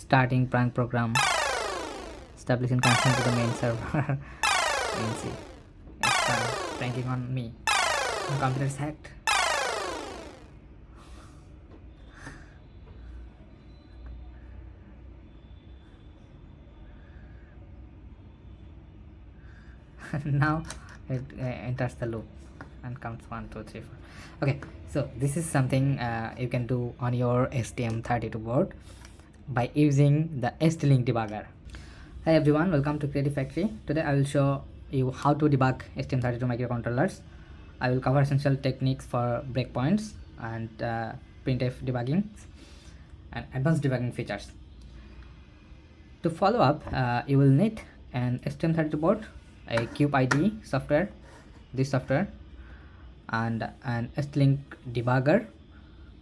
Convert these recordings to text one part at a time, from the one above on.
starting prank program, establishing connection to the main server. You can see it's pranking on me. My computer is hacked. Now it enters the loop and counts 1 2 3 4. Okay, so this is something you can do on your STM32 board by using the ST-Link debugger. Hi everyone, welcome to Creative Factory. Today I will show you how to debug STM32 microcontrollers. I will cover essential techniques for breakpoints and printf debugging and advanced debugging features. To follow up, you will need an STM32 board, a Cube IDE software, this software, and an ST-Link debugger.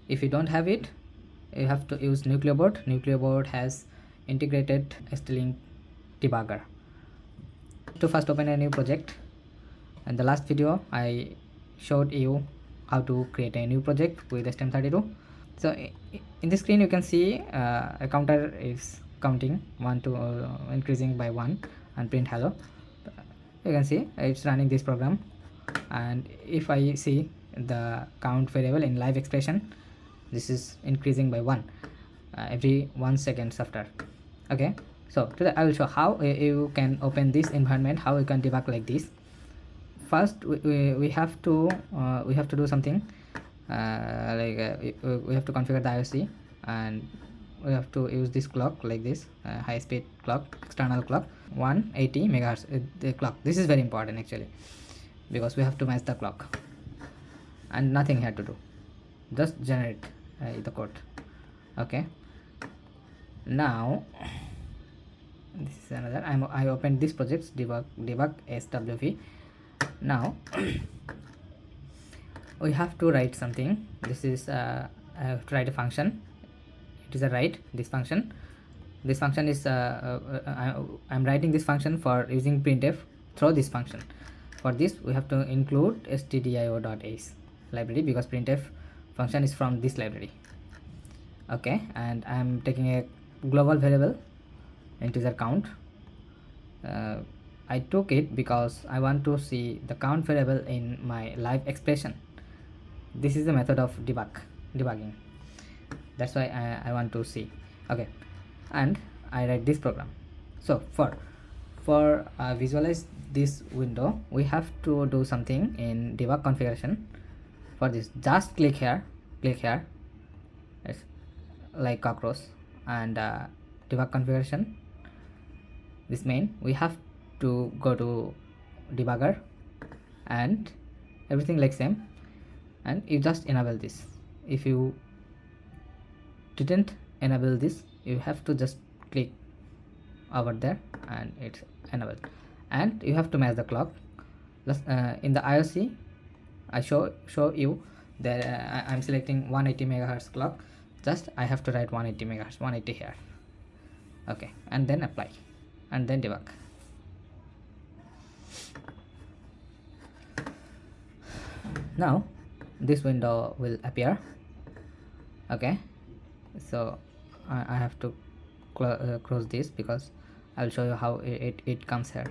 If you don't have it, you have to use Nucleo board. Nucleo board has integrated ST-Link debugger. To first open a new project, in the last video I showed you how to create a new project with STM32. So in the screen you can see a counter is counting 1 to increasing by 1 and print hello. You can see it's running this program, and if I see the count variable in live expression, this is increasing by 1 every 1 second after. Okay, so today I will show how you can open this environment, how you can debug like this. First we have to do something we have to configure the IOC, and we have to use this clock like this, high speed clock, external clock, 180 megahertz. The clock, this is very important actually, because we have to match the clock, and nothing here to do, just generate the code. Okay, now this is another, I opened this project, debug SWV. Now we have to write something. This is I have to write a function. It is a write. This function is I'm writing this function for using printf through this function. For this we have to include stdio.h library, because printf function is from this library. Okay, and I'm taking a global variable integer count. I took it because I want to see the count variable in my live expression. This is the method of debugging. That's why I want to see. Okay, and I write this program. So for visualize this window, we have to do something in debug configuration. For this, just click here, it's like cockroach, and debug configuration, this main, we have to go to debugger and everything like same, and you just enable this. If you didn't enable this, you have to just click over there and it's enabled, and you have to match the clock. In the IOC I show you that I'm selecting 180 megahertz clock. Just I have to write 180 megahertz, 180 here. Okay, and then apply and then debug. Now this window will appear. Okay, so I have to close this because I will show you how it comes here.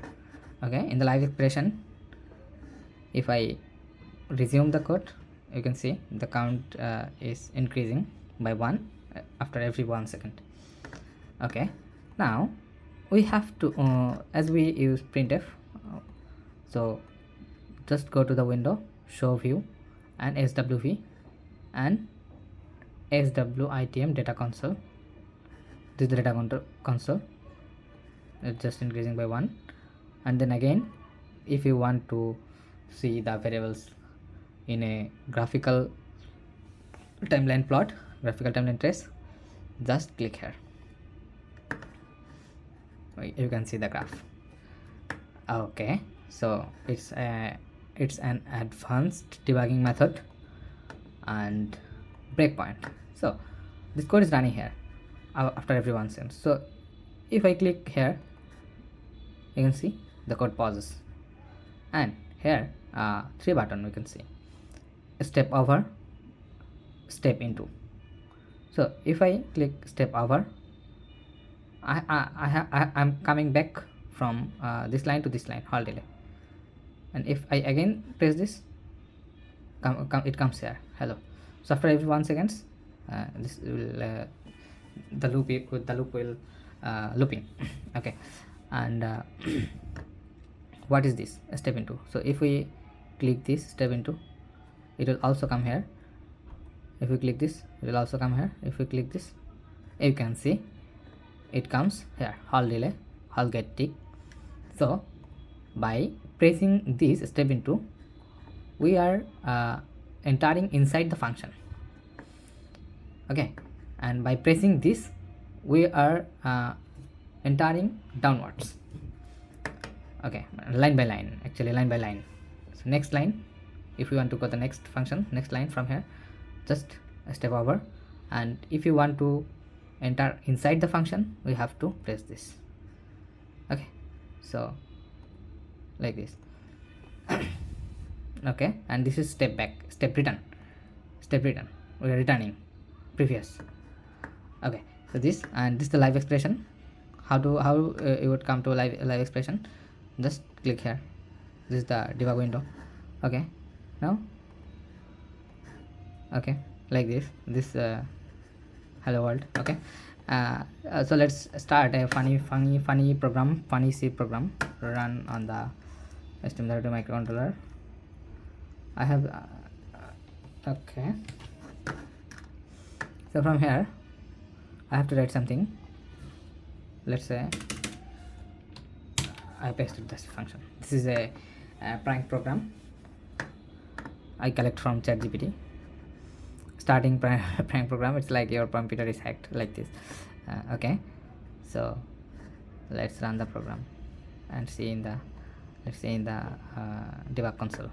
Okay, in the live expression, if I resume the code, you can see the count is increasing by 1 after every 1 second. Okay, now we have to as we use printf, so just go to the window, show view, and SWV and SWITM data console. This is the data console. It's just increasing by 1, and then again if you want to see the variables in a graphical timeline plot, graphical timeline trace, just click here. You can see the graph. Okay, so it's an advanced debugging method and breakpoint. So this code is running here after every 1 second. So if I click here, you can see the code pauses, and here 3 button we can see: step over, step into. So if I click step over, I'm coming back from this line to this line, hold delay, and if I again press this, it comes here, hello. So after every 1 seconds, this will the loop will looping. Okay, and what is this step into? So if we click this step into, it will also come here. If we click this, it will also come here. If we click this, you can see it comes here, hall delay, hall get tick. So by pressing this step into, we are entering inside the function. Okay, and by pressing this, we are entering downwards. Okay, line by line, actually line by line. So next line, if you want to go the next function, next line from here, just step over, and if you want to enter inside the function, we have to press this. Okay, so like this. Okay, and this is step back, step return, we are returning previous. Okay, so this, and this is the live expression. How you would come to live expression? Just click here. This is the debug window. Okay, now, okay, like this hello world. Okay, so let's start a funny program, funny C program, run on the STM32 microcontroller. I have okay, so from here I have to write something. Let's say I pasted this function. This is a prank program I collect from ChatGPT. Starting prank program, it's like your computer is hacked, like this. Okay, so let's run the program and see in the, let's see in the debug console.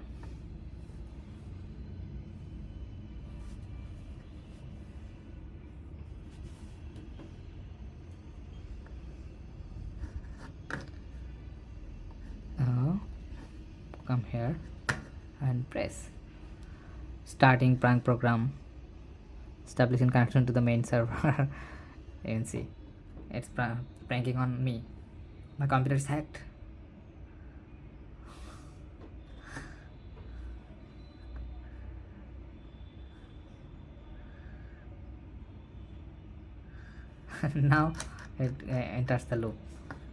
Come here and press starting prank program, establishing connection to the main server. You can see it's pranking on me. My computer is hacked. Now it enters the loop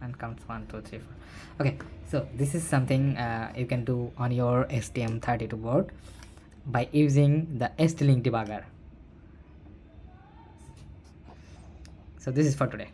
and counts 1 2 3 4. Okay, so this is something you can do on your STM32 board by using the ST-Link debugger. So this is for today.